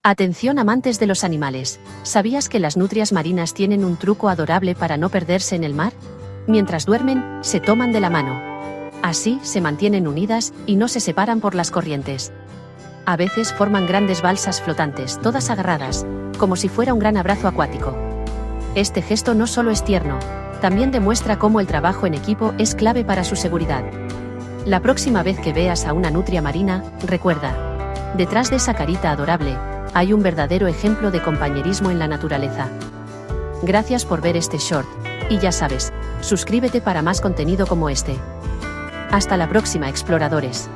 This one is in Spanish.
Atención amantes de los animales, ¿sabías que las nutrias marinas tienen un truco adorable para no perderse en el mar? Mientras duermen, se toman de la mano. Así, se mantienen unidas y no se separan por las corrientes. A veces forman grandes balsas flotantes, todas agarradas, como si fuera un gran abrazo acuático. Este gesto no solo es tierno, también demuestra cómo el trabajo en equipo es clave para su seguridad. La próxima vez que veas a una nutria marina, recuerda, detrás de esa carita adorable, hay un verdadero ejemplo de compañerismo en la naturaleza. Gracias por ver este short, y ya sabes, suscríbete para más contenido como este. Hasta la próxima, exploradores.